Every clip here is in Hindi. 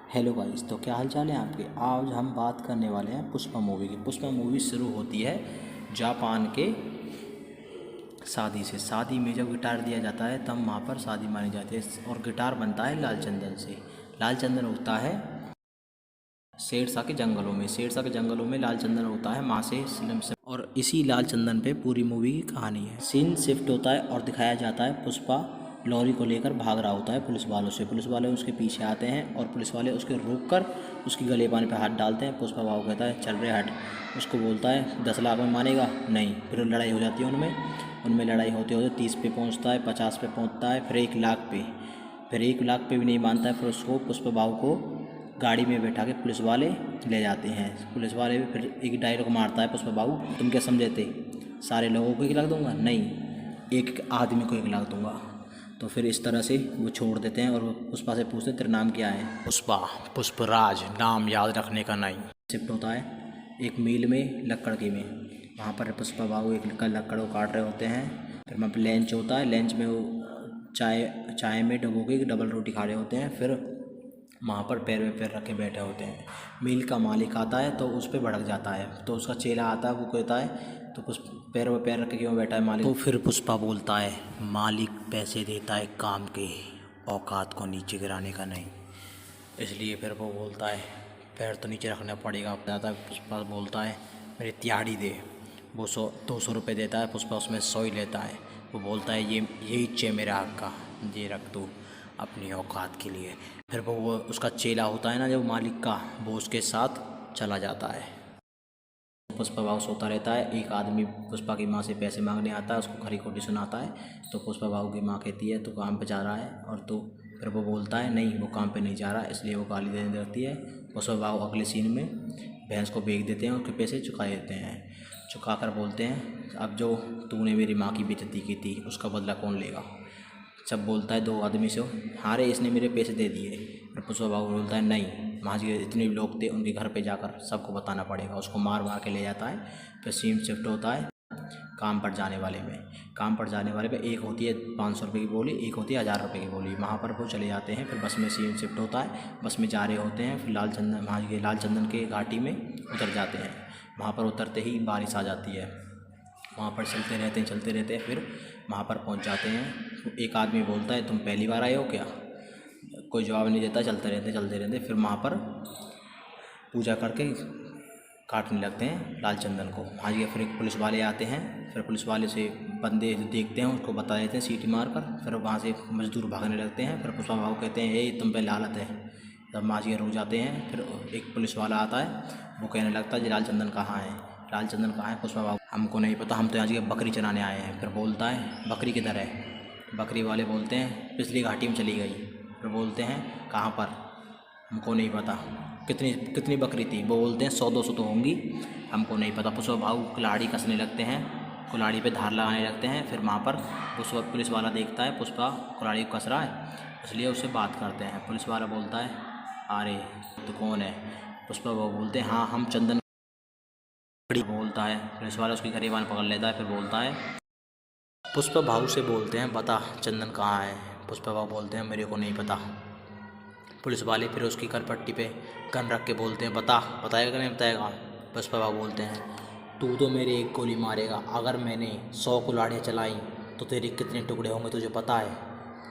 हेलो गाइस, तो क्या हाल चाल है आपके। आज हम बात करने वाले हैं पुष्पा मूवी की। पुष्पा मूवी शुरू होती है जापान के शादी से। शादी में जब गिटार दिया जाता है तब वहाँ पर शादी मानी जाती है और गिटार बनता है लाल चंदन से। लाल चंदन होता है शेरशाह के जंगलों में। शेरशाह के जंगलों में लाल चंदन होता है माँ से और इसी लाल चंदन पे पूरी मूवी की कहानी है। सीन शिफ्ट होता है और दिखाया जाता है पुष्पा लॉरी को लेकर भाग रहा होता है पुलिस वालों से। पुलिस वाले उसके पीछे आते हैं और पुलिस वाले उसके रोक कर उसकी गले पानी पे हाथ डालते हैं। पुष्पा बाबू कहता है चल रहे हट। उसको बोलता है 10 लाख में मानेगा नहीं। फिर लड़ाई हो जाती है उनमें लड़ाई होते होते 30 पे पहुंचता है, 50 पे पहुंचता है, फिर 1 लाख पे। फिर 1 लाख पे भी नहीं मानता है। फिर उसको पुष्पा बाबू को गाड़ी में बैठा के पुलिस वाले ले जाते हैं। पुलिस वाले भी फिर एक डायलॉग मारता है पुष्पा बाबू, तुम क्या समझे थे सारे लोगों को 1 लाख दूंगा? नहीं, एक आदमी को 1 लाख दूंगा। तो फिर इस तरह से वो छोड़ देते हैं और वो पुष्पा से पूछते तेरा नाम क्या है? पुष्पा, पुष्पराज, नाम याद रखने का नहीं। शिफ्ट होता है एक मील में लक्कड़ की में। वहाँ पर पुष्पा बाबू एक लक्कड़ को काट रहे होते हैं। फिर वहाँ पर लंच होता है। लंच में वो चाय में डुबो के डबल रोटी खा रहे होते हैं। फिर वहाँ पर पैर में पैर रख के बैठे होते हैं। मिल का मालिक आता है तो उस पर भड़क जाता है। तो उसका चेला आता है, वो कहता है तो पैर में पैर रख के क्यों बैठा है मालिक? तो फिर पुष्पा बोलता है मालिक पैसे देता है काम के, औकात को नीचे गिराने का नहीं। इसलिए फिर वो बोलता है पैर तो नीचे रखना पड़ेगा। ज़्यादा पुष्पा बोलता है मेरी तिहाड़ी दे। वो 200 रुपये देता है। पुष्पा उसमें 100 ही लेता है। वो बोलता है ये यही चे मेरे हक का, ये रख तू अपनी औकात के लिए। फिर वो उसका चेला होता है ना जो मालिक का, वो उसके साथ चला जाता है। पुष्पा बाबू सोता रहता है। एक आदमी पुष्पा की माँ से पैसे मांगने आता है, उसको खरी खोटी सुनाता है। तो पुष्पा बाबू की माँ कहती है तू काम पे जा रहा है, और तो फिर वो बोलता है नहीं वो काम पे नहीं जा रहा, इसलिए वो गाली देने लगती है। पुष्पा बाबू अगले सीन में भैंस को बेच देते हैं, उसके पैसे चुका देते हैं। चुका कर बोलते हैं अब जो तूने मेरी माँ की बेइज्जती की थी उसका बदला कौन लेगा? सब बोलता है 2 आदमी से, हाँ रे इसने मेरे पैसे दे दिए। फिर पुष्पा बाबू बोलता है नहीं, वहाँ के जितने भी लोग थे उनके घर पे जाकर सबको बताना पड़ेगा। उसको मार मार के ले जाता है। फिर सीन शिफ्ट होता है काम पर जाने वाले में। काम पर जाने वाले पे एक होती है 500 रुपये की बोली, एक होती है 1000 रुपये की बोली। वहाँ पर वो चले जाते हैं। फिर बस में सीन शिफ्ट होता है, बस में जा रहे होते हैं। फिर लाल चंदन के घाटी में उतर जाते हैं। वहाँ पर उतरते ही बारिश आ जाती है। वहाँ पर चलते रहते हैं। फिर वहाँ पर पहुँच जाते हैं। एक आदमी बोलता है तुम पहली बार आए हो क्या? कोई जवाब नहीं देता। चलते रहते। फिर वहाँ पर पूजा करके काटने लगते हैं लाल चंदन को। वहाँ ये फिर एक पुलिस वाले आते हैं। फिर पुलिस वाले से बंदे देखते हैं, उसको बता देते हैं सीटी मार कर। फिर वहाँ से मजदूर भागने लगते हैं। फिर पुष्पा बाबू कहते हैं ये तुम पे लालत है। तब माजिए रुक जाते हैं। फिर एक पुलिस वाला आता है, वो कहने लगता है जी लाल चंदन कहाँ है? लाल चंदन कहाँ है? पुष्पा बाबू हमको नहीं पता, हम तो यहाँ की बकरी चराने आए हैं। फिर बोलता है बकरी किधर है? बकरी वाले बोलते हैं पिछली घाटी में चली गई। फिर बोलते हैं कहाँ पर? हमको नहीं पता। कितनी कितनी बकरी थी? वो बोलते हैं 100-200 तो होंगी, हमको नहीं पता। पुष्पा बाबू कुल्हाड़ी कसने लगते हैं, कुल्हाड़ी पे धार लगाने लगते हैं। फिर वहाँ पर पुलिस वाला देखता है पुष्पा कुल्हाड़ी कस रहा है, इसलिए उससे बात करते हैं। पुलिस वाला बोलता है अरे तो कौन है? पुष्पा बाबू बोलते हैं हाँ हम चंदन। बोलता है पुलिस वाला उसकी गरीबान पकड़ लेता है। फिर बोलता है पुष्पा बाबू से बोलते हैं बता चंदन कहाँ है? पुष्पा बाबू बोलते हैं मेरे को नहीं पता। पुलिस वाले फिर उसकी करपट्टी पे गन रख के बोलते हैं बताएगा कि नहीं बताएगा? पुष्पा बाबू बोलते हैं तू तो मेरे एक गोली मारेगा, अगर मैंने 100 कुल्हाड़ियाँ चलाई तो तेरे कितने टुकड़े होंगे तुझे पता है?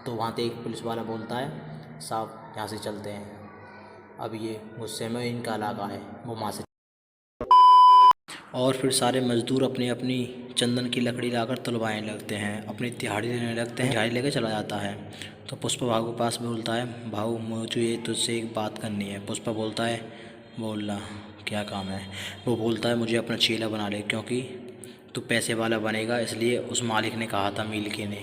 तो वहाँ से एक पुलिस वाला बोलता है साहब यहाँ से चलते हैं, अब ये गुस्से में इनका इलाका है। वो वहाँ से और फिर सारे मज़दूर अपनी अपनी चंदन की लकड़ी लाकर तुलवाने लगते हैं, अपनी दिहाड़ी लेने लगते हैं। दिहाड़ी लेकर चला जाता है। तो पुष्पा भाऊ के पास बोलता है भाऊ मुझे तुझसे एक बात करनी है। पुष्पा बोलता है बोलना क्या काम है? वो बोलता है मुझे अपना चेला बना ले, क्योंकि तू पैसे वाला बनेगा, इसलिए उस मालिक ने कहा था मिल के ने।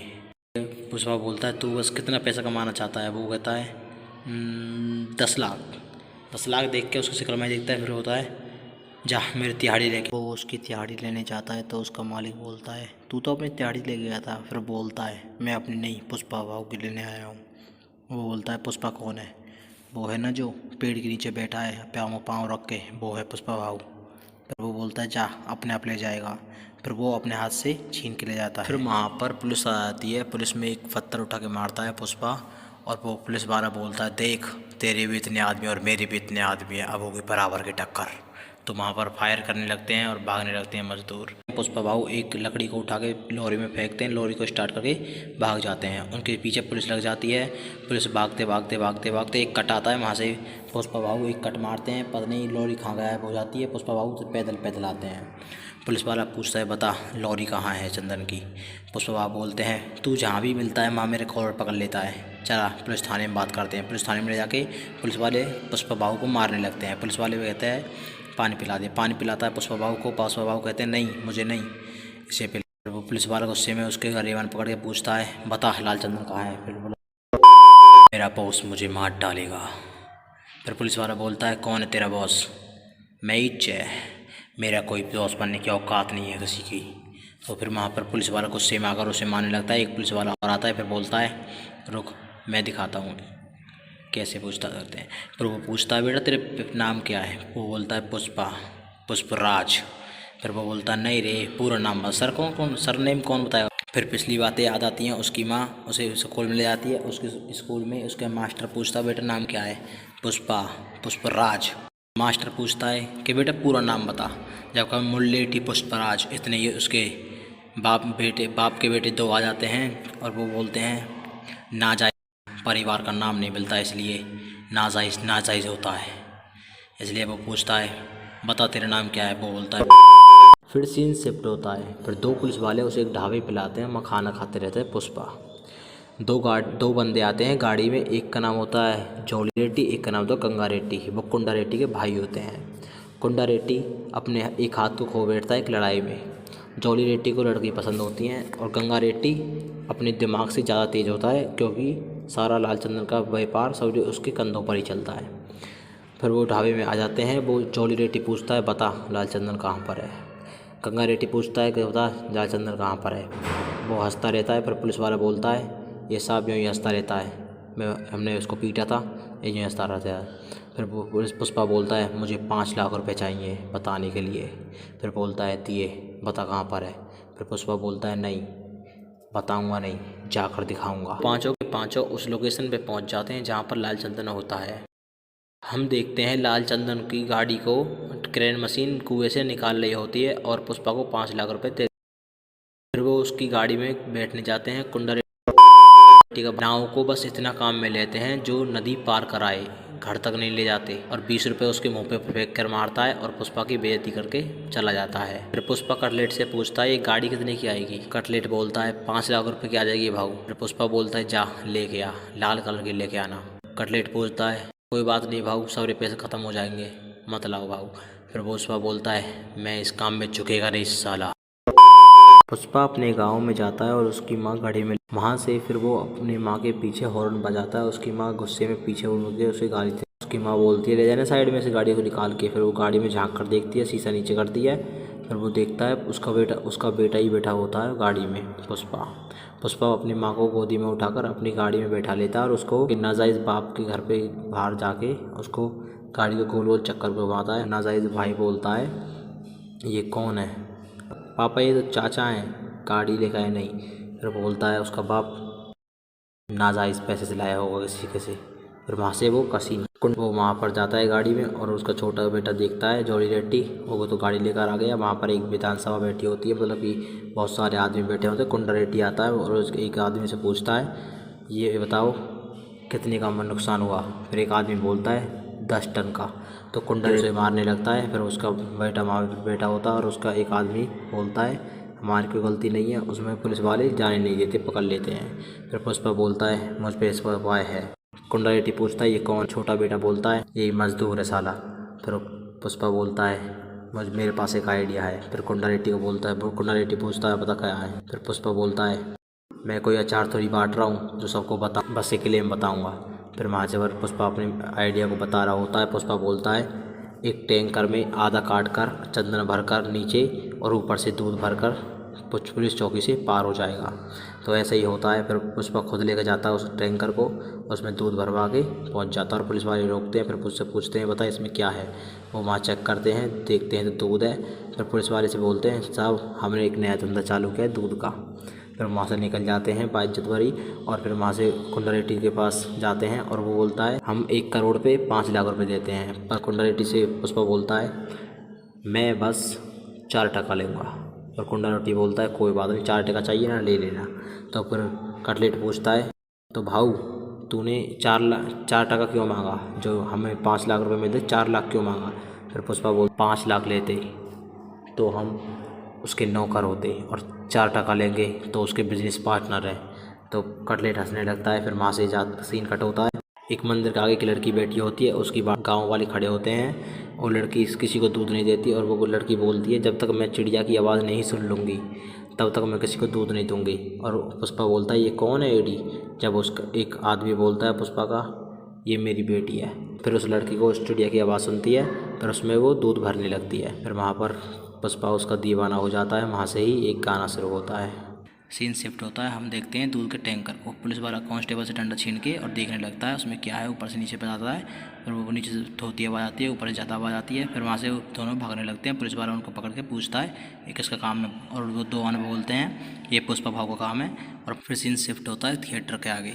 पुष्पा बोलता है तू बस कितना पैसा कमाना चाहता है? वो कहता है 10 लाख। 10 लाख देख के उसकी शक्ल में देखता है। फिर होता है जा मेरी तिहाड़ी लेके। वो उसकी तिहाड़ी लेने जाता है तो उसका मालिक बोलता है तू तो अपनी तिहाड़ी ले गया था। फिर बोलता है मैं अपनी नहीं पुष्पा भाव की लेने आया हूँ। वो बोलता है पुष्पा कौन है? वो है ना जो पेड़ के नीचे बैठा है पाँव पाँव रख के, वो है पुष्पा भाव। फिर वो बोलता है जा अपने आप ले जाएगा। फिर वो अपने हाथ से छीन के ले जाता है। फिर वहाँ पर पुलिस आ जाती है। पुलिस में एक पत्थर उठा के मारता है पुष्पा, और वो पुलिस वाला बोलता है देख तेरे भी इतने आदमी और मेरे भी इतने आदमी हैं, अब होगी बराबर की टक्कर। तो वहाँ पर फायर करने लगते हैं और भागने लगते हैं मजदूर। पुष्पा भाऊ एक लकड़ी को उठा के लॉरी में फेंकते हैं, लॉरी को स्टार्ट करके भाग जाते हैं। उनके पीछे पुलिस लग जाती है। पुलिस भागते भागते भागते भागते एक कट आता है, वहाँ से पुष्पा भाऊ एक कट मारते हैं, पता नहीं लॉरी कहाँ गायब हो जाती है। पुष्पा भाऊ पैदल पैदल आते हैं। पुलिस वाला पूछता है बता लॉरी कहाँ है चंदन की। पुष्पा भाऊ बोलते हैं तू जहाँ भी मिलता है माँ मेरे कॉलर पकड़ लेता है, चला पुलिस थाने में बात करते हैं। पुलिस थाने में ले जाके पुलिस वाले पुष्पा भाऊ को मारने लगते हैं। पुलिस वाले कहते हैं पानी पिला दे, पानी पिलाता है पुष्पा भाऊ को। पुष्पा भाऊ कहते हैं नहीं मुझे नहीं, इसे पिला। वो पुलिस वाला गुस्से में उसके गरेबान पकड़ के पूछता है बता लाल चंदन कहाँ है। फिर बोला मेरा बॉस मुझे मार डालेगा। फिर पुलिस वाला बोलता है कौन है तेरा बॉस। मैं इच है, मेरा कोई बॉस बनने की औकात नहीं है किसी की। तो फिर वहाँ पर पुलिस वाला गुस्से में आकर उसे मारने लगता है। एक पुलिस वाला और आता है, फिर बोलता है रुक मैं दिखाता हूँ कैसे पूछता करते हैं। फिर वो पूछता है बेटा तेरे नाम क्या है। वो बोलता है पुष्पा, पुष्पराज। फिर वो बोलता है नहीं रे पूरा नाम, सर कौन सरनेम कौन बताएगा। फिर पिछली बातें याद आती हैं। उसकी माँ उसे स्कूल में ले जाती है। उसके स्कूल में उसका मास्टर पूछता बेटा नाम क्या है। पुष्पा, पुष्पराज। मास्टर पूछता है कि बेटा पूरा नाम बता। जब कहा मुल्लेठी पुष्पराज। इतने ये उसके बाप के बेटे दो आ जाते हैं और वो बोलते हैं नाजायज परिवार का नाम नहीं मिलता, इसलिए नाजायज होता है। इसलिए वो पूछता है बता तेरा नाम क्या है। वो बोलता है। फिर सीन शिफ्ट होता है। फिर दो पुलिस वाले उसे एक ढाबे पे लाते हैं, वहाँ खाना खाते रहते हैं पुष्पा। दो बंदे आते हैं गाड़ी में, एक का नाम होता है जॉली रेड्डी, एक का नाम होता है गंगा रेड्डी। वो कुंडा रेड्डी के भाई होते हैं। कुंडा रेड्डी अपने एक हाथ को खो बैठता है एक लड़ाई में। जॉली रेड्डी को लड़की पसंद होती हैं और गंगा रेड्डी अपने दिमाग से ज़्यादा तेज़ होता है, क्योंकि सारा लाल चंदन का व्यापार सब उसके कंधों पर ही चलता है। फिर वो ढाबे में आ जाते हैं। वो जॉली रेड्डी पूछता है बता लाल चंदन कहाँ पर है। गंगा रेड्डी पूछता है कि बता लाल चंदन कहाँ पर है। वो हंसता रहता है। फिर पुलिस वाला बोलता है ये साहब यूँ ही हंसता रहता है, हमने उसको पीटा था, ये यूँ हंसता रहता है। फिर वो पुष्पा बोलता है मुझे 5 लाख रुपए चाहिए बताने के लिए। फिर बोलता है दिए, बता कहाँ पर है। फिर पुष्पा बोलता है नहीं बताऊंगा नहीं, जाकर दिखाऊंगा। पांचों के पांचों उस लोकेशन पे पहुंच जाते हैं जहां पर लाल चंदन होता है। हम देखते हैं लाल चंदन की गाड़ी को क्रेन मशीन कुएं से निकाल रही होती है और पुष्पा को 5 लाख रुपए दे। फिर वो उसकी गाड़ी में बैठने जाते हैं। कुंडा नाव को बस इतना काम में लेते हैं जो नदी पार कराए, घर तक नहीं ले जाते, और 20 रुपये उसके मुंह पे फेंक कर मारता है और पुष्पा की बेइज्जती करके चला जाता है। फिर पुष्पा कटलेट से पूछता है ये गाड़ी कितने की आएगी। कटलेट बोलता है 5 लाख रुपए की आ जाएगी भाऊ। फिर पुष्पा बोलता है जा लेके आ, लाल कलर की लेके आना। कटलेट पूछता है कोई बात नहीं भाऊ, सारे पैसे ख़त्म हो जाएंगे, मत लाओ भाऊ। फिर पुष्पा बोलता है मैं इस काम में झुकेगा नहीं साला। पुष्पा अपने गांव में जाता है और उसकी माँ गाड़ी में, वहाँ से फिर वो अपनी माँ के पीछे हॉर्न बजाता है। उसकी माँ गुस्से में पीछे मुड़ के उसे गाड़ी से, उसकी माँ बोलती है ले जाना साइड में से गाड़ी को निकाल के। फिर वो गाड़ी में झांक कर देखती है, शीशा नीचे करती है। फिर वो देखता है उसका बेटा ही बैठा होता है गाड़ी में। पुष्पा अपनी माँ को गोदी में उठाकर अपनी गाड़ी में बैठा लेता है और उसको नाजायज़ बाप के घर पे बाहर जाके उसको गाड़ी को गोल गोल चक्कर घुमाता है। नाजायज़ भाई बोलता है ये कौन है। पापा ये तो चाचा हैं, गाड़ी लेकर आए नहीं। फिर बोलता है उसका बाप नाजायज़ पैसे से लाया होगा किसी से। फिर वहाँ से वो वो वहाँ पर जाता है गाड़ी में और उसका छोटा बेटा देखता है जॉली रेड्डी, वो तो गाड़ी लेकर आ गया। वहाँ पर एक विधानसभा बैठी होती है, मतलब कि बहुत सारे आदमी बैठे होते हैं। कुंडा रेड्डी आता है और उसके एक आदमी से पूछता है ये बताओ कितने का नुकसान हुआ। फिर एक आदमी बोलता है 10 टन का। तो कुंडा से मारने लगता है। फिर उसका बेटा होता है और उसका एक आदमी बोलता है हमारी कोई गलती नहीं है, उसमें पुलिस वाले जाने नहीं देते, पकड़ लेते हैं। फिर पुष्पा बोलता है मुझ पर इस पर उपाय है। कुंडा रेड्डी पूछता है ये कौन। छोटा बेटा बोलता है ये मजदूर है साला। फिर पुष्पा बोलता है मेरे पास एक आइडिया है। फिर कुंडा रेड्डी को बोलता है, कुंडा रेड्डी पूछता है पता क्या है। फिर पुष्पा बोलता है मैं कोई अचार थोड़ी बांट रहा हूँ जो सबको बस एक लिए बताऊँगा। फिर वहाँ से पुष्पा अपने आइडिया को बता रहा होता है। पुष्पा बोलता है एक टैंकर में आधा काट कर चंदन भरकर नीचे और ऊपर से दूध भरकर पुलिस चौकी से पार हो जाएगा। तो ऐसा ही होता है। फिर पुष्पा खुद लेकर जाता है उस टैंकर को, उसमें दूध भरवा के पहुंच जाता है और पुलिस वाले रोकते हैं। फिर उससे पूछते हैं बता इसमें क्या है। वो वहाँ चेक करते हैं, देखते हैं तो दूध है। फिर पुलिस वाले से बोलते हैं साहब हमने एक नया धंधा चालू किया है दूध का। फिर वहाँ से निकल जाते हैं बाइज्जत भरी, और फिर वहाँ से कुंडा रेड्डी के पास जाते हैं और वो बोलता है हम 1 करोड़ पे 5 लाख रुपए देते हैं। पर कुंडा रेड्डी से पुष्पा बोलता है मैं बस 4 टका लूँगा। और कुंडा रेड्डी बोलता है कोई बात नहीं, 4 टका चाहिए ना, ले लेना। तो फिर कटलेट पूछता है तो भाऊ तूने 4 टका क्यों मांगा, जो हमें 5 लाख रुपए में दे 4 लाख क्यों मांगा। फिर पुष्पा बोल 5 लाख लेते तो हम उसके नौकर होते और 4 टका लेंगे तो उसके बिजनेस पार्टनर है। तो कटलेट हंसने लगता है। फिर वहाँ से सीन कट होता है। एक मंदिर के आगे की लड़की बैठी होती है, उसकी बात गाँव वाले खड़े होते हैं और लड़की किसी को दूध नहीं देती, और वो लड़की बोलती है जब तक मैं चिड़िया की आवाज़ नहीं सुन लूँगी तब तक मैं किसी को दूध नहीं दूँगी। और पुष्पा बोलता है ये कौन है एडी। जब उसका एक आदमी बोलता है पुष्पा का ये मेरी बेटी है। फिर उस लड़की को उस चिड़िया की आवाज़ सुनती है, फिर उसमें वो दूध भरने लगती है। फिर वहाँ पर पुष्पा उसका दीवाना हो जाता है। वहाँ से ही एक गाना शुरू होता है। सीन शिफ्ट होता है, हम देखते हैं दूध के टैंकर को। पुलिस वाला कांस्टेबल से डंडा छीन के और देखने लगता है उसमें क्या है। ऊपर से नीचे पे जाता है, फिर वो नीचे से धोती आवाज़ आती है, ऊपर से ज़्यादा आवाज़ आती है। फिर वहाँ से वो दोनों भागने लगते हैं। पुलिस वाला उनको पकड़ के पूछता है ये किसका काम है, और वो दो आने बोलते हैं ये पुष्पा भाव का काम है। और फिर सीन शिफ्ट होता है थिएटर के आगे।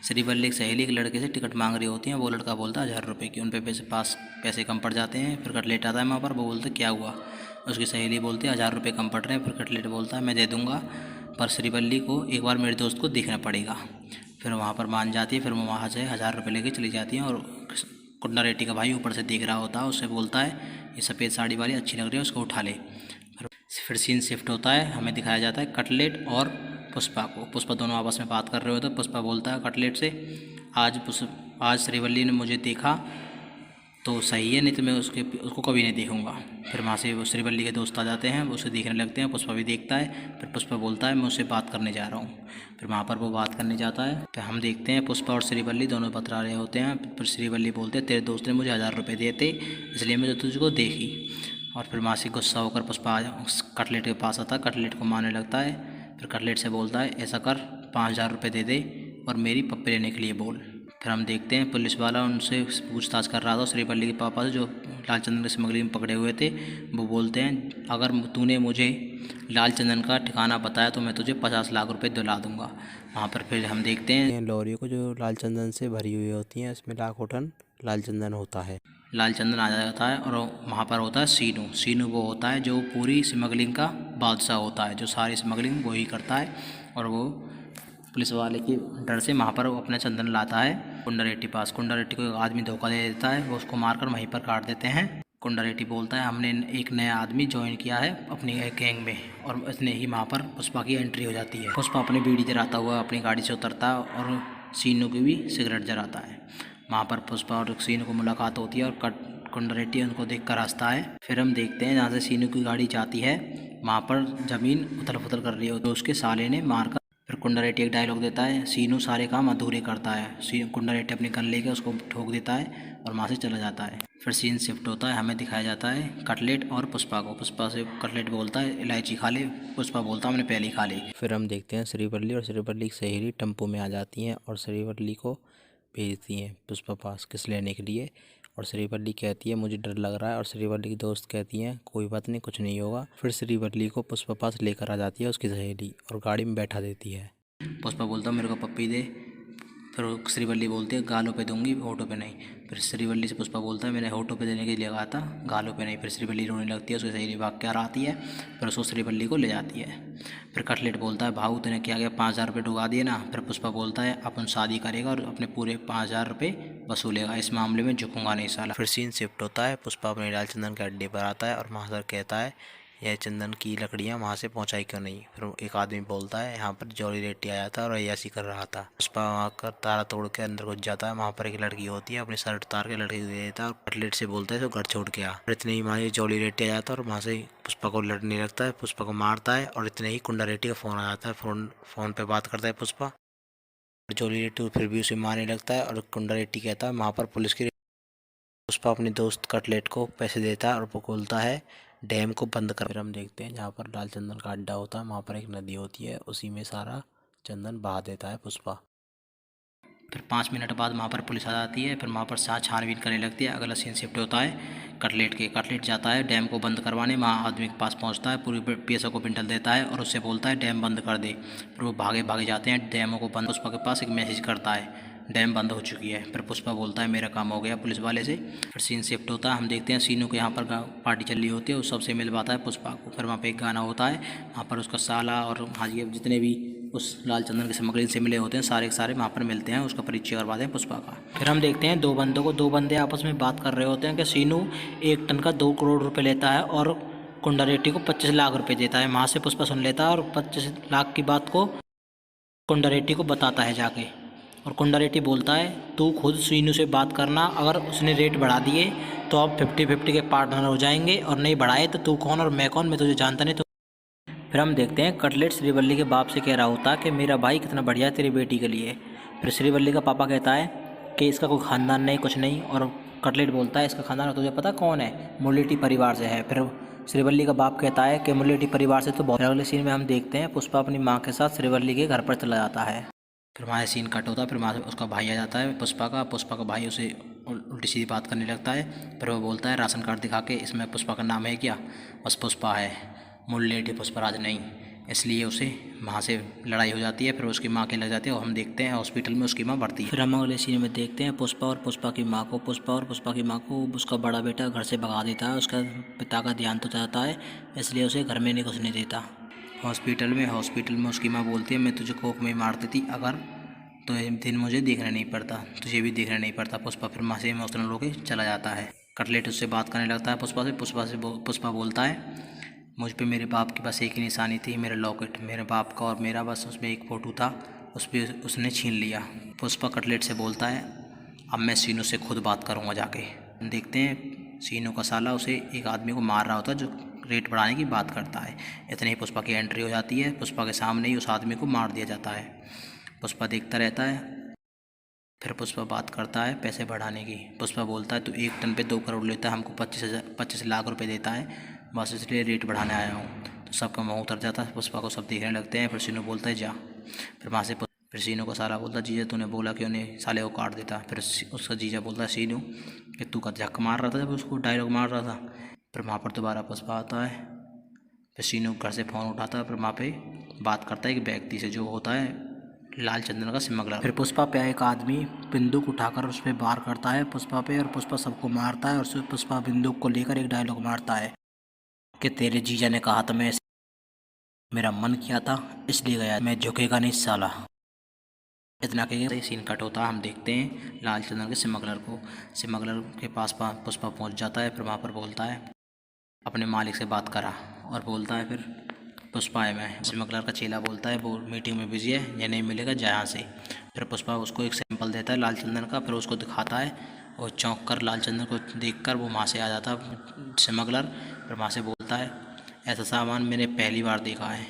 श्रीवल्ली एक सहेली एक लड़के से टिकट मांग रही होती है। वो लड़का बोलता है 1000 रुपये की, उन पे पैसे कम पड़ जाते हैं। फिर कटलेट आता है वहाँ पर, वो बोलते क्या हुआ। उसकी सहेली बोलती है 1000 रुपये कम पड़ रहे हैं। फिर कटलेट बोलता है मैं दे दूँगा, पर श्रीवल्ली को एक बार मेरे दोस्त को देखना पड़ेगा। फिर वहाँ पर मान जाती है। फिर वो वहाँ से 1000 रुपये लेके चली जाती हैं। और कुंडा रेड्डी का भाई ऊपर से देख रहा होता है, उससे बोलता है ये सफ़ेद साड़ी वाली अच्छी लग रही है, उसको उठा ले। फिर सीन शिफ्ट होता है, हमें दिखाया जाता है कटलेट और पुष्पा को। पुष्पा दोनों आपस में बात कर रहे होते हैं। पुष्पा बोलता है कटलेट से आज श्रीवल्ली ने मुझे देखा तो सही है, नहीं तो मैं उसको कभी नहीं देखूंगा। फिर वहाँ से वो श्रीवल्ली के दोस्त आ जाते हैं, वो उसे देखने लगते हैं। पुष्पा भी देखता है। फिर पुष्पा बोलता है मैं उससे बात करने जा रहा हूँ। फिर वहाँ पर वो बात करने जाता है। फिर हम देखते हैं पुष्पा और श्रीवल्ली दोनों बतरा रहे होते हैं। फिर श्रीवल्ली बोलते हैं तेरे दोस्त ने मुझे 1000 रुपये दिए थे, इसलिए मैं तुझको देखी। और फिर वहाँ से गुस्सा होकर पुष्पा कटलेट के पास आता है, कटलेट को मारने लगता है। फिर कटलेट से बोलता है ऐसा कर 5000 रुपये दे दे और मेरी पप्पी लेने के लिए बोल। फिर हम देखते हैं पुलिस वाला उनसे पूछताछ कर रहा था श्रीवल्ली के पापा से, जो लालचंदन की स्मगलिंग में पकड़े हुए थे। वो बोलते हैं अगर तूने मुझे लालचंदन का ठिकाना बताया तो मैं तुझे 50 लाख रुपए दिला दूंगा। वहाँ पर फिर हम देखते हैं लॉरी को जो लालचंदन से भरी हुई होती हैं, इसमें लाखों टन लालचंदन होता है। लालचंदन आ जाता है और वहाँ पर होता है सीनू। सीनू वो होता है जो पूरी स्मगलिंग का बादशाह होता है, जो सारी स्मगलिंग वो ही करता है। और वो पुलिस वाले की डर से वहाँ पर वो अपना चंदन लाता है कुंडा रेड्डी पास। कुंडा रेड्डी को एक आदमी धोखा दे देता है, वो उसको मारकर वहीं पर काट देते हैं। कुंडा रेड्डी बोलता है हमने एक नया आदमी ज्वाइन किया है अपनी गैंग में, और इतने ही वहाँ पर पुष्पा की एंट्री हो जाती है। पुष्पा अपनी बीड़ी जलाता हुआ अपनी गाड़ी से उतरता है और सीनू की भी सिगरेट जलाता है। वहाँ पर पुष्पा और सीनू को मुलाकात होती है और कुंडा रेड्डी उनको देख कर हंसता है। फिर हम देखते हैं जहाँ से सीनू की गाड़ी जाती है, वहाँ पर ज़मीन उथल पुथल कर रही हो तो उसके साले ने मारकर। फिर कुंडा रेड्डी एक डायलॉग देता है सीनू सारे काम अधूरे करता है। कुंडा रेड्डी अपनी गन लेके उसको ठोक देता है और वहाँ से चला जाता है। फिर सीन शिफ्ट होता है, हमें दिखाया जाता है कटलेट और पुष्पा को। पुष्पा से कटलेट बोलता है इलायची खा ले, पुष्पा बोलता है मैंने पहले ही खा ली। फिर हम देखते हैं श्रीवल्ली और श्रीवल्ली की सहेली टेम्पो में आ जाती हैं और श्रीवल्ली को भेजती हैं पुष्पा पास किस लेने के लिए। और श्रीवल्ली कहती है मुझे डर लग रहा है, और श्रीवल्ली की दोस्त कहती हैं कोई बात नहीं, कुछ नहीं होगा। फिर श्रीवल्ली को पुष्पा पास लेकर आ जाती है उसकी सहेली और गाड़ी में बैठा देती है। पुष्पा बोलता मेरे को पप्पी दे। फिर श्रीवल्ली बोलती है गालों पे दूंगी, होठों पे नहीं। फिर श्रीवल्ली से पुष्पा बोलता है मैंने होठों पे देने के लिए कहा था, गालों पे नहीं। फिर श्रीवल्ली रोने लगती है, उसकी सहेली भाग के आती है, फिर उसको श्रीवल्ली को ले जाती है। फिर कटलेट बोलता है भाऊ तूने क्या किया, 5000 रुपये डुबा दिए ना। फिर पुष्पा बोलता है अपन शादी करेगा और अपने पूरे 5000 रुपये वसूलेगा, इस मामले में झुकूंगा नहीं साला। फिर सीन शिफ्ट होता है, पुष्पा अपने लालचंदन के अड्डे पर आता है और वहाँ सर कहता है यह चंदन की लकड़ियाँ वहाँ से पहुँचाई क्यों नहीं। फिर एक आदमी बोलता है यहाँ पर जॉली रेड्डी आया था और अय्यासी कर रहा था। पुष्पा वहाँ कर ताला तोड़ के अंदर घुस जाता है। वहाँ पर एक लड़की होती है, अपनी शर्ट उतार के लड़की को दे देता है और कटलेट से बोलता है तो घर छोड़ के आ। इतने ही वहाँ जॉली रेड्डी आ जाता है और वहाँ से पुष्पा को लड़ने लगता है, पुष्पा को मारता है। और इतने ही कुंडा रेड्डी का फ़ोन आ जाता है, फ़ोन पर बात करता है पुष्पा। जॉली रेड्डी फिर भी उसे मारने लगता है और कुंडा रेड्डी कहता है वहाँ पर पुलिस की। पुष्पा अपने दोस्त कटलेट को पैसे देता है और वो बोलता है डैम को बंद कर। फिर हम देखते हैं जहाँ पर लाल चंदन का अड्डा होता है, वहाँ पर एक नदी होती है, उसी में सारा चंदन बहा देता है पुष्पा। फिर 5 मिनट बाद वहाँ पर पुलिस आ जाती है। फिर वहाँ पर छानबीन करने लगती है। अगला सीन शिफ्ट होता है कटलेट जाता है डैम को बंद करवाने। वहाँ आदमी के पास पहुँचता है, पूरी पैसों को बिंटल देता है और उससे बोलता है डैम बंद कर दे। फिर वो भागे भागे जाते हैं डैमों को बंद। पुष्पा के पास एक मैसेज करता है डैम बंद हो चुकी है। फिर पुष्पा बोलता है मेरा काम हो गया पुलिस वाले से। फिर सीन शिफ्ट होता है, हम देखते हैं सीनू के यहाँ पर पार्टी चल रही होती है, उस सबसे मिलवाता है पुष्पा को। फिर वहाँ पे एक गाना होता है, वहाँ पर उसका साला और हाजी जितने भी उस लाल चंदन के स्मगलिंग से मिले होते हैं सारे के सारे वहाँ पर मिलते हैं, उसका परिचय करवाते हैं पुष्पा का। फिर हम देखते हैं दो बंदे आपस में बात कर रहे होते हैं कि सीनू 1 टन का 2 करोड़ रुपये लेता है और कुंडा रेड्डी को 25 लाख रुपये देता है। वहाँ से पुष्पा सुन लेता है और 25 लाख की बात को कुंडा रेड्डी को बताता है जाके। और कुंडा रेड्डी बोलता है तू खुद सीनू से बात करना, अगर उसने रेट बढ़ा दिए तो आप 50-50 के पार्टनर हो जाएंगे, और नहीं बढ़ाए तो तू कौन और मैं कौन, मैं तुझे जानता नहीं। तो फिर हम देखते हैं कटलेट श्रीवल्ली के बाप से कह रहा होता है कि मेरा भाई कितना बढ़िया है तेरी बेटी के लिए। फिर श्रीवल्ली का पापा कहता है कि इसका कोई खानदान नहीं, कुछ नहीं। और कटलेट बोलता है इसका खानदान तुझे पता कौन है, मुलेटी परिवार से है। फिर श्रीवल्ली का बाप कहता है कि मुलेटी परिवार से तो बहुत। अगले सीन में हम देखते हैं पुष्पा अपनी माँ के साथ श्रीवल्ली के घर पर चला जाता है। फिर वहाँ सीन कट होता है। फिर वहाँ से उसका भाई आ जाता है पुष्पा का भाई उसे उल्टी सीधी बात करने लगता है। फिर वो बोलता है राशन कार्ड दिखा के इसमें पुष्पा का नाम है क्या, बस पुष्पा है, मुल्लेठी पुष्पराज नहीं। इसलिए उसे वहाँ से लड़ाई हो जाती है। फिर उसकी माँ के लग जाती है और हम देखते हैं हॉस्पिटल में उसकी माँ बढ़ती है। फिर हम अगले सीन में देखते हैं पुष्पा और पुष्पा की माँ को उसका बड़ा बेटा घर से भगा देता है। उसका पिता का ध्यान तो चाहता है, इसलिए उसे घर में नहीं घुसने देता। हॉस्पिटल में उसकी माँ बोलती है मैं तुझे कोख में मार देती अगर तो एक दिन मुझे देखना नहीं पड़ता, तुझे भी देखना नहीं पड़ता। पुष्पा फिर माँ से इमोशनल होकर चला जाता है। कटलेट उससे बात करने लगता है पुष्पा बोलता है मुझ पे मेरे बाप की बस एक ही निशानी थी, मेरा लॉकेट, मेरे बाप का और मेरा बस उसमें एक फ़ोटो था, उस पर उसने छीन लिया। पुष्पा कटलेट से बोलता है अब मैं सीनू से खुद बात करूँगा जाके। देखते हैं सीनू का साला उसे एक आदमी को मार रहा होता है जो रेट बढ़ाने की बात करता है। इतने ही पुष्पा की एंट्री हो जाती है, पुष्पा के सामने ही उस आदमी को मार दिया जाता है। पुष्पा देखता रहता है। फिर पुष्पा बात करता है पैसे बढ़ाने की। पुष्पा बोलता है तू 1 टन पे 2 करोड़ लेता है, हमको 25 लाख रुपए देता है, बस इसलिए रेट बढ़ाने आया हूँ। तो सबका मुँह उतर जाता है, पुष्पा को सब देखने लगते हैं। फिर सीनू बोलता है जा। फिर वहाँ से फिर सीनू को साला बोलता है जीजा तूने बोला क्यों नहीं साले को काट देता। फिर उसका जीजा बोलता है सीनू कि तू का झक मार रहा था जब उसको डायलॉग मार रहा था। फिर वहाँ पर दोबारा पुष्पा आता है। फिर सीनू घर से फ़ोन उठाता है, फिर वहाँ पे बात करता है एक व्यक्ति से जो होता है लाल चंदन का स्मगलर। फिर पुष्पा पे एक आदमी बंदूक उठाकर उस पर वार करता है पुष्पा पे, और पुष्पा सबको मारता है। और पुष्पा बंदूक को लेकर एक डायलॉग मारता है कि तेरे जीजा ने कहा था मैं, मेरा मन किया था इसलिए गया, मैं झुकेगा नहीं साला। इतना कह सीन कट होता है। हम देखते हैं लाल चंदन के स्मगलर के पास पुष्पा पहुंच जाता है। फिर वहाँ पर बोलता है अपने मालिक से बात करा, और बोलता है फिर पुष्पा है मैं। स्मगलर का चेला बोलता है वो मीटिंग में बिजी है, ये नहीं मिलेगा जहाँ से। फिर पुष्पा उसको एक सैंपल देता है लाल चंदन का, फिर उसको दिखाता है और चौंक कर लाल चंदन को देखकर वो वहाँ से आ जाता है स्मगलर। फिर वहाँ से बोलता है ऐसा सामान मैंने पहली बार देखा है,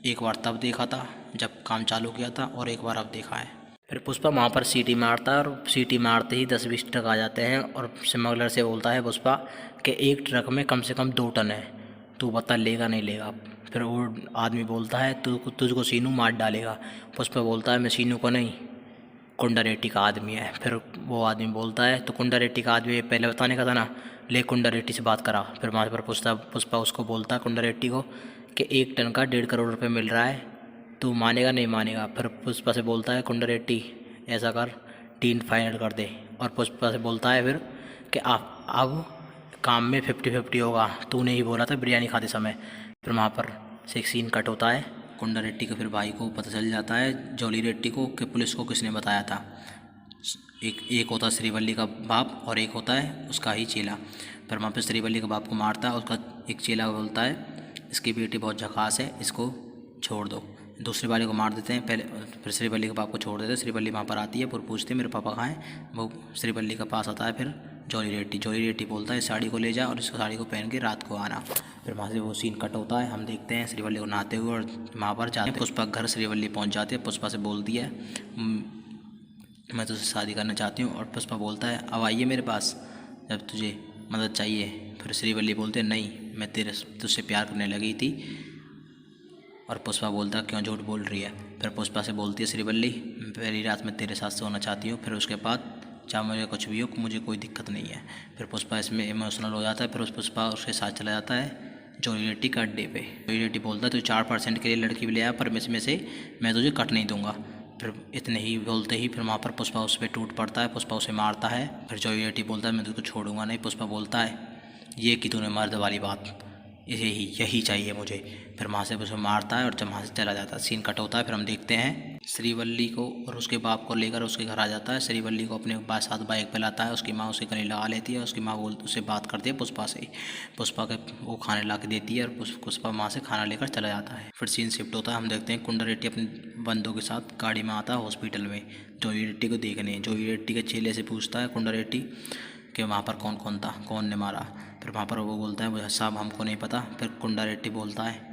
एक बार तब देखा था जब काम चालू किया था और एक बार अब देखा है। फिर पुष्पा वहाँ पर सीटी मारता है और सीटी मारते ही 10-20 ट्रक आ जाते हैं। और स्मगलर से बोलता है पुष्पा कि एक ट्रक में कम से कम 2 टन है, तू बता लेगा नहीं लेगा। फिर वो आदमी बोलता है तुझको सीनू मार डालेगा। पुष्पा बोलता है मैं सीनू को नहीं, कुंडा रेड्डी का आदमी है। फिर वो आदमी बोलता है तो कुंडा रेड्डी का आदमी पहले बताने का था ना, ले कुंडा रेड्डी से बात करा। फिर वहाँ पर पुष्पा उसको बोलता है कुंडा रेड्डी को कि 1 टन का 1.5 करोड़ रुपये मिल रहा है, तू मानेगा नहीं मानेगा। फिर पुष्पा से बोलता है कुंडा रेड्डी ऐसा कर डील फाइनल कर दे। और पुष्पा से बोलता है फिर कि अब काम में 50-50 होगा, तूने ही बोला था बिरयानी खाते समय। फिर वहाँ पर से एक सीन कट होता है। कुंडा रेड्डी के फिर भाई को पता चल जाता है जॉली रेड्डी को कि पुलिस को किसने बताया था। एक होता है श्रीवल्ली का बाप और एक होता है उसका ही चेला। फिर वहाँ पर श्रीवल्ली का बाप को मारता है, उसका एक चेला बोलता है इसकी बेटी बहुत झकास है, इसको छोड़ दो। दूसरे वाले को मार देते हैं पहले, फिर श्रीवल्ली के बाप को छोड़ देते हैं। श्रीवल्ली वहाँ पर आती है, फिर पूछते हैं मेरे पापा कहाँ हैं। वो श्रीवल्ली के पास आता है। फिर जॉली रेड्डी बोलता है साड़ी को ले जा और इसको साड़ी को पहन के रात को आना। फिर वहाँ से वो सीन कट होता है। हम देखते हैं श्रीवल्ली को नहाते हुए और वहाँ पर जाते हैं पुष्पा घर। श्रीवल्ली पहुँच जाती है, पुष्पा से बोलती है मैं तुझसे शादी करना चाहती हूँ। और पुष्पा बोलता है अब आइए मेरे पास जब तुझे मदद चाहिए। फिर श्रीवल्ली बोलते हैं नहीं, मैं तुझसे प्यार करने लगी थी, और पुष्पा बोलता है क्यों झूठ बोल रही है। फिर पुष्पा से बोलती है श्रीवल्ली पहली रात में तेरे साथ सोना चाहती हूँ, फिर उसके बाद चाहे मुझे कुछ भी हो मुझे कोई दिक्कत नहीं है। फिर पुष्पा इसमें इमोशनल हो जाता है। फिर उस पुष्पा उसके साथ चला जाता है जॉली रेड्डी का अड्डे पे। जॉली रेड्डी बोलता है तू 4% के लिए लड़की भी ले आया पर इसमें से मैं तुझे कट नहीं दूंगा। फिर इतने ही बोलते ही फिर वहाँ पर पुष्पा उस पर टूट पड़ता है, पुष्पा उसे मारता है। फिर जॉली रेड्डी बोलता है मैं तुझको छोड़ूंगा नहीं। पुष्पा बोलता है ये कि तूने मर्द वाली बात, यही चाहिए मुझे। फिर वहाँ से उसे मारता है और जब वहाँ से चला जाता है सीन कट होता है। फिर हम देखते हैं श्रीवल्ली को और उसके बाप को लेकर उसके घर आ जाता है। श्रीवल्ली को अपने साथ बाइक पे लाता है, उसकी माँ उसे गले लगा लेती है। उसकी माँ उससे बात करती है पुष्पा से, पुष्पा के वो खाने ला के देती है और पुष्पा माँ से खाना लेकर चला जाता है। फिर सीन शिफ्ट होता है, हम देखते हैं कुंडा रेड्डी अपने बंदों के साथ गाड़ी में आता है हॉस्पिटल में जॉली रेड्डी को देखने। जॉली रेड्डी के चेले से पूछता है कुंडा रेड्डी कि वहाँ पर कौन कौन था, कौन ने मारा। फिर वहाँ पर वो बोलता है मुझे साहब हमको नहीं पता। फिर कुंडा रेड्डी बोलता है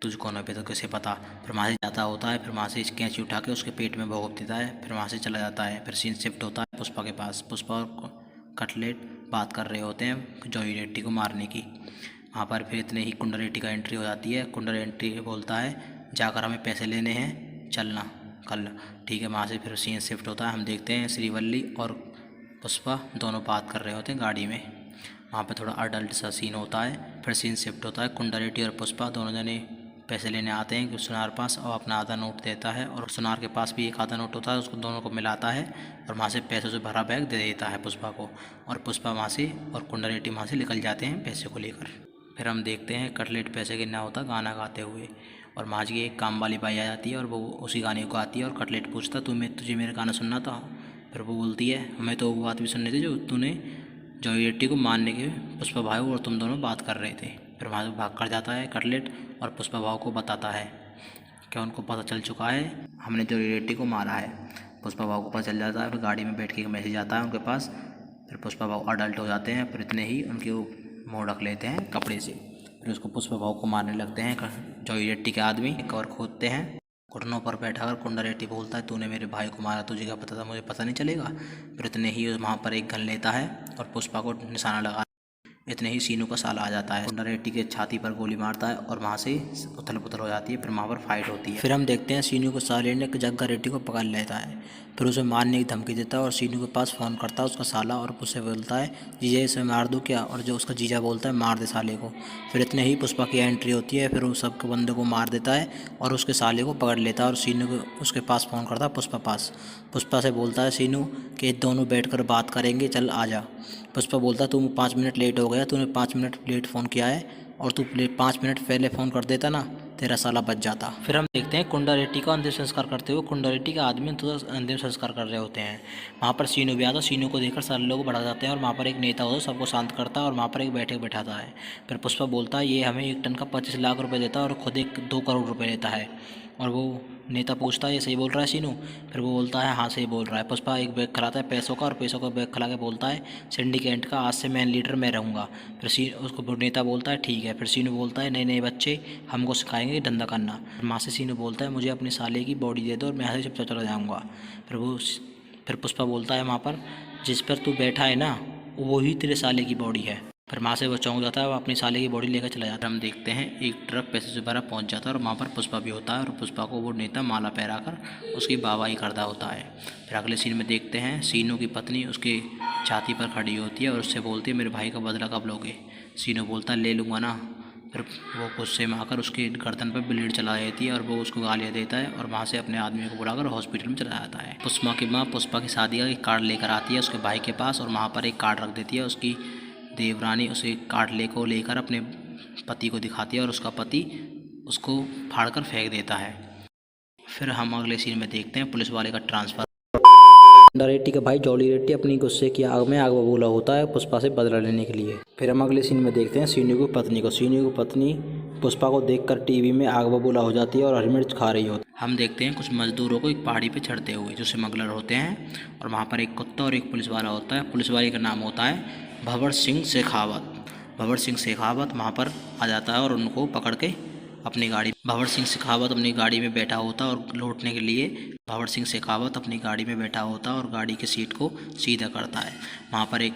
तुझको नहीं पता कैसे पता। फिर वहाँ से जाता होता है, फिर वहाँ से कैंची उठा के उसके पेट में भोंक देता है। फिर वहाँ से चला जाता है। फिर सीन शिफ्ट होता है पुष्पा के पास। पुष्पा और कटलेट बात कर रहे होते हैं जॉली रेड्डी को मारने की। वहाँ पर फिर इतने ही कुंडा रेड्डी का एंट्री हो जाती है। कुंडा रेड्डी बोलता है जाकर हमें पैसे लेने हैं, चलना कल। ठीक है, वहाँ से फिर सीन शिफ्ट होता है। हम देखते हैं श्रीवल्ली और पुष्पा दोनों बात कर रहे होते हैं गाड़ी में। वहाँ पे थोड़ा अडल्ट सा सीन होता है। फिर सीन शिफ्ट होता है कुंडा रेड्डी और पुष्पा दोनों जने पैसे लेने आते हैं कि सुनार पास, और अपना आधा नोट देता है और सुनार के पास भी एक आधा नोट होता है, उसको दोनों को मिलाता है और वहाँ से पैसों से भरा बैग दे देता है पुष्पा को। और पुष्पा वहाँ से और कुंडा रेड्डी वहाँ से निकल जाते हैं पैसे को लेकर। फिर हम देखते हैं कटलेट पैसे गिनना होता गाना गाते हुए, और वहाँ की एक काम वाली बाई आ जाती है और वो उसी गाने को गाती है। और कटलेट पूछता तुझे मेरा गाना सुनना था। फिर वो बोलती है हमें तो वो बात भी सुननी थी जो तूने जॉली रेड्डी को मारने के पुष्पा भाई और तुम दोनों बात कर रहे थे। फिर वहाँ से भाग कर जाता है कटलेट और पुष्पा भाव को बताता है क्या उनको पता चल चुका है हमने जॉली रेड्डी को मारा है। पुष्पा भाव को पता चल जाता है। फिर गाड़ी में बैठ के एक मैसेज आता है उनके पास। फिर पुष्पा भाव अडल्ट हो जाते हैं। फिर इतने ही उनके वो मुँह ढक लेते हैं कपड़े से। फिर उसको पुष्पा भाव को मारने लगते हैं जॉली रेड्डी के आदमी। कवर खोदते हैं, घुटनों पर बैठा कर कुंडा रेड्डी बोलता है तूने मेरे भाई को मारा, तुझे क्या पता था, मुझे पता नहीं चलेगा। फिर इतने ही वहाँ पर एक गन लेता है और पुष्पा को निशाना लगा। इतने ही सीनू का साला आ जाता है, कुंडा रेड्डी के छाती पर गोली मारता है और वहाँ से उथल पुथल हो जाती है। फिर वहाँ पर फाइट होती है। फिर हम देखते हैं सीनू को साले ने जग्गा रेड्डी को पकड़ लेता है, फिर उसे मारने की धमकी देता है और सीनू के पास फ़ोन करता है उसका साला और उससे बोलता है जीजा इसे मार दूँ क्या, और जो उसका जीजा बोलता है मार दे साले को। फिर इतने ही पुष्पा की एंट्री होती है। फिर वो सबके बंदे को मार देता है और उसके साले को पकड़ लेता है और सीनू को उसके पास फ़ोन करता है पुष्पा पास। पुष्पा से बोलता है सीनू कि दोनों बैठकर बात करेंगे, चल आ जा। पुष्पा बोलता तू 5 मिनट लेट हो गया, तूने 5 मिनट लेट फ़ोन किया है और तू 5 मिनट पहले फ़ोन कर देता ना तेरा साला बच जाता। फिर हम देखते हैं कुंडा रेड्डी का अंतिम संस्कार करते हुए कुंडा रेड्डी के आदमी अंतिम संस्कार कर रहे होते हैं। वहाँ पर सीनू भी आता है, सीनू को देखकर सारे लोग बढ़ा जाते हैं और वहाँ पर एक नेता होता है सबको शांत करता है और वहाँ पर एक बैठक बैठाता है। फिर पुष्पा बोलता है ये हमें 1 टन का 25 लाख रुपये देता है और खुद 2 करोड़ रुपये लेता है। और वो नेता पूछता है ये सही बोल रहा है सीनू। फिर वो बोलता है हाँ सही बोल रहा है। पुष्पा एक बैग खिलाता है पैसों का और पैसों का बैग खिला के बोलता है सिंडिकेट का आज से मैं लीडर मैं रहूँगा। फिर उसको नेता बोलता है ठीक है। फिर सीनू बोलता है नहीं नहीं बच्चे हमको सिखाएंगे धंधा करना। माँ से सीनू बोलता है मुझे अपने साले की बॉडी दे दो और मैं यहाँ से चुपचाप चला जाऊँगा। फिर पुष्पा बोलता है वहाँ पर जिस पर तू बैठा है ना वही तेरे साले की बॉडी है। फिर वहाँ से वो चौंक जाता है, वो अपनी साले की बॉडी लेकर चला जाता है। हम देखते हैं एक ट्रक पैसे से भरा पहुँच जाता है और वहाँ पर पुष्पा भी होता है और पुष्पा को वो नेता माला पहरा कर उसकी वाहवाही करता होता है। फिर अगले सीन में देखते हैं सीनू की पत्नी उसके छाती पर खड़ी होती है और उससे बोलती है मेरे भाई का बदला कब लोगे। सीनू बोलता है ले लूँगा ना। फिर वो गुस्से में आकर उसके गर्दन पर ब्लेड चला देती है और वो उसको गालियाँ देता है और वहाँ से अपने आदमी को बुलाकर हॉस्पिटल में चला जाता है। पुष्पा की माँ पुष्पा की शादी का एक कार्ड लेकर आती है उसके भाई के पास और वहाँ पर एक कार्ड रख देती है। उसकी देवरानी उसे कार्ड लेकर अपने पति को दिखाती है और उसका पति उसको फाड़कर फेंक देता है। फिर हम अगले सीन में देखते हैं पुलिस वाले का ट्रांसफ़र। कुंडा रेड्डी का भाई जॉली रेड्डी अपनी गुस्से की आग में आग बबूला होता है पुष्पा से बदला लेने के लिए। फिर हम अगले सीन में देखते हैं सीनू की पत्नी को। सीनू की पत्नी पुष्पा को देखकर टीवी में आग बबूला हो जाती है और हरी मिर्च खा रही होती है। हम देखते हैं कुछ मजदूरों को एक पहाड़ी पे चढ़ते हुए जो स्मगलर होते हैं और वहाँ पर एक कुत्ता और एक पुलिस वाला होता है। पुलिस वाले का नाम होता है भंवर सिंह शेखावत। भंवर सिंह शेखावत वहाँ पर आ जाता है और उनको पकड़ के अपनी गाड़ी भंवर सिंह शेखावत अपनी गाड़ी में बैठा होता और लौटने के लिए भंवर सिंह शेखावत अपनी गाड़ी में बैठा होता और गाड़ी की सीट को सीधा करता है। वहाँ पर एक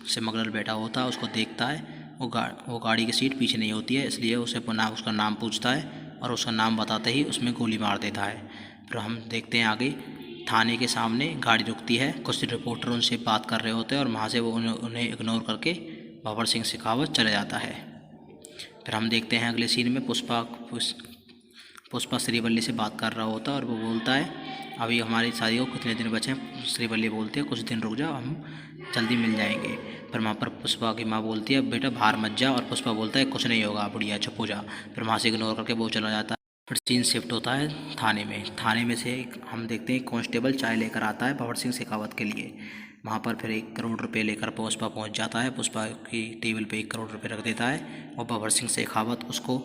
स्मगलर बैठा होता है उसको देखता है, वो गाड़ी की सीट पीछे नहीं होती है इसलिए उसे पुनः उसका नाम पूछता है और उसका नाम बताते ही उसमें गोली मार देता है। फिर हम देखते हैं आगे थाने के सामने गाड़ी रुकती है, कुछ रिपोर्टर उनसे बात कर रहे होते हैं और वहाँ से वो उन्हें इग्नोर करके भंवर सिंह शेखावत चले जाता है। फिर हम देखते हैं अगले सीन में पुष्पा श्रीवल्ली से बात कर रहा होता है और वो बोलता है अभी हमारी शादी को कितने दिन बचे हैं। श्रीवल्ली बोलती है कुछ दिन रुक जाओ, हम जल्दी मिल जाएंगे। फिर वहाँ पर पुष्पा की माँ बोलती है बेटा बाहर मत जा, और पुष्पा बोलता है कुछ नहीं होगा बुढ़िया चुप हो जा। फिर वहाँ से इग्नोर करके वो चला जाता है। फिर सीन शिफ्ट होता है थाने में से हम देखते हैं कांस्टेबल चाय लेकर आता है भंवर सिंह शेखावत के लिए। वहाँ पर फिर 1 करोड़ रुपए लेकर पुष्पा पहुँच जाता है। पुष्पा की टेबल पे 1 करोड़ रुपए रख देता है और भंवर सिंह शेखावत उसको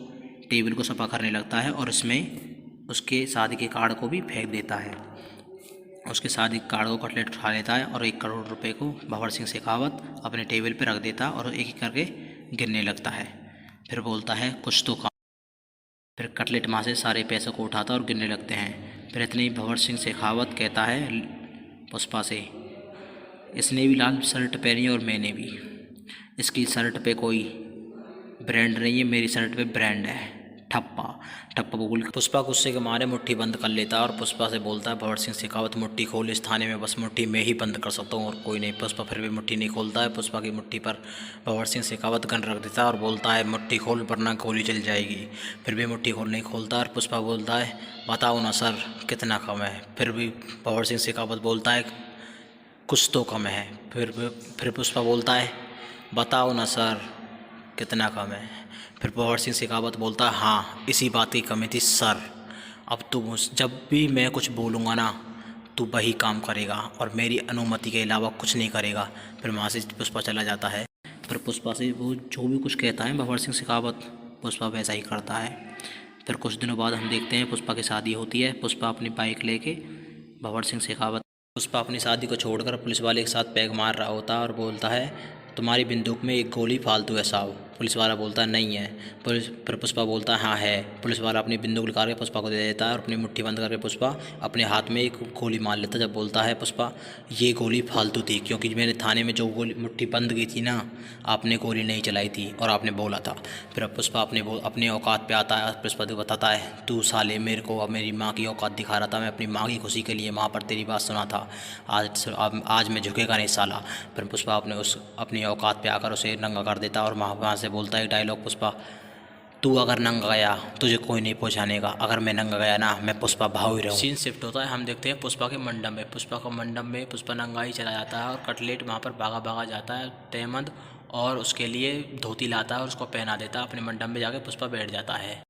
टेबल को सफा करने लगता है और इसमें उसके शादी के कार्ड को भी फेंक देता है। उसके शादी के कार्ड को कटलेट उठा लेता है और 1 करोड़ रुपए को भंवर सिंह शेखावत अपने टेबल पे रख देता है और एक एक करके गिनने लगता है। फिर बोलता है कुछ तो काम। फिर कटलेट माँ से सारे पैसों को उठाता और गिनने लगते हैं। फिर इतने ही भंवर सिंह शेखावत कहता है पुष्पा से इसने भी लाल शर्ट पहनी और मैंने भी, इसकी शर्ट पे कोई ब्रांड नहीं है, मेरी शर्ट पे ब्रांड है। ठप्पा बोल पुष्पा गुस्से के मारे मुट्ठी बंद कर लेता है और पुष्पा से बोलता है भंवर सिंह शेखावत मुट्ठी खोल, इस थाने में बस मुट्ठी मैं ही बंद कर सकता हूँ और कोई नहीं। पुष्पा फिर भी मुट्ठी नहीं खोलता है। पुष्पा की मुट्ठी पर भंवर सिंह शेखावत गन रख देता है और बोलता है मुट्ठी खोल वरना गोली चल जाएगी। फिर भी मुट्ठी खोल नहीं खोलता और पुष्पा बोलता है बताओ ना सर कितना कम है। फिर भी भंवर सिंह शेखावत बोलता है कुछ तो कम है। फिर पुष्पा बोलता है बताओ ना सर कितना कम है। फिर भंवर सिंह शेखावत बोलता है हाँ इसी बात की कमी थी सर, अब तू जब भी मैं कुछ बोलूँगा ना तू वही काम करेगा और मेरी अनुमति के अलावा कुछ नहीं करेगा। फिर वहाँ से पुष्पा चला जाता है। फिर पुष्पा से वो जो भी कुछ कहता है भंवर सिंह शेखावत पुष्पा वैसा ही करता है। फिर कुछ दिनों बाद हम देखते हैं पुष्पा की शादी होती है। पुष्पा अपनी बाइक लेके भंवर सिंह शेखावत पुष्पा अपनी शादी को छोड़कर पुलिस वाले के साथ पैग मार रहा होता है और बोलता है तुम्हारी बंदूक में 1 गोली फालतू है साहब। पुलिस वाला बोलता है नहीं है। फिर पुष्पा बोलता है हाँ है। पुलिस वाला अपनी बंदूक निकाल के पुष्पा को दे देता है और अपनी मुट्ठी बंद करके पुष्पा अपने हाथ में 1 गोली मार लेता है। जब बोलता है पुष्पा ये गोली फालतू थी क्योंकि मैंने थाने में जो गोली मुट्ठी बंद की थी ना आपने गोली नहीं चलाई थी और आपने बोला था। फिर अब पुष्पा अपने औकात पे आता है। पुष्पा को बताता है तू साले मेरे को अब मेरी माँ की औकात दिखा रहा था, मैं अपनी माँ की खुशी के लिए वहाँ पर तेरी बात सुना था, आज मैं झुकेगा नहीं साला। फिर पुष्पा अपनी औकात पे आकर उसे नंगा कर देता और वहाँ से बोलता है डायलॉग पुष्पा तू अगर नंगा गया तुझे कोई नहीं पहचानेगा, अगर मैं नंगा गया ना मैं पुष्पा भाव ही रहूँ। सीन शिफ्ट होता है। हम देखते हैं पुष्पा के मंडप में। पुष्पा नंगा ही चला जाता है और कटलेट वहाँ पर भागा जाता है तहमद और उसके लिए धोती लाता है और उसको पहना देता है। अपने मंडप में जाके पुष्पा बैठ जाता है।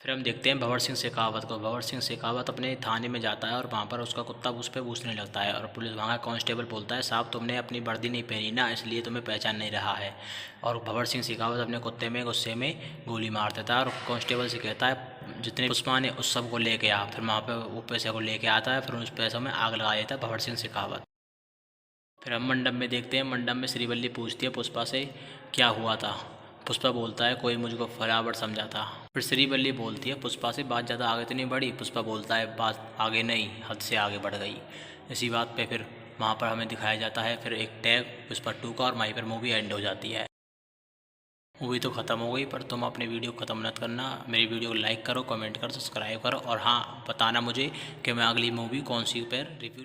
फिर हम देखते हैं भंवर सिंह शेखावत को। भंवर सिंह शेखावत अपने थाने में जाता है और वहाँ पर उसका कुत्ता उस पर पूछने लगता है और पुलिस वहाँ का कांस्टेबल बोलता है साहब तुमने अपनी वर्दी नहीं पहनी ना इसलिए तुम्हें पहचान नहीं रहा है। और भंवर सिंह शेखावत अपने कुत्ते में गुस्से में गोली मार देता है और कांस्टेबल से कहता है जितने पुष्पा ने उस सब को लेके आ। फिर वहाँ पर वो पैसे को लेके आता है। फिर उस पैसों में आग लगा देता है भंवर सिंह शेखावत। फिर हम मंडप में देखते हैं। मंडप में श्रीवल्ली पूछती है पुष्पा से क्या हुआ था। पुष्पा बोलता है कोई मुझको फरावर समझा था। फिर श्रीवल्ली बोलती है पुष्पा से बात ज़्यादा आगे तो नहीं बढ़ी। पुष्पा बोलता है बात आगे नहीं हद से आगे बढ़ गई। इसी बात पे फिर वहाँ पर हमें दिखाया जाता है फिर एक टैग पुष्पा 2 का और वहीं पर मूवी एंड हो जाती है। मूवी तो ख़त्म हो गई पर तुम अपने वीडियो ख़त्म मत करना। मेरी वीडियो को लाइक करो, कमेंट करो, सब्सक्राइब करो और हाँ बताना मुझे कि मैं अगली मूवी कौन सी पर रिव्यू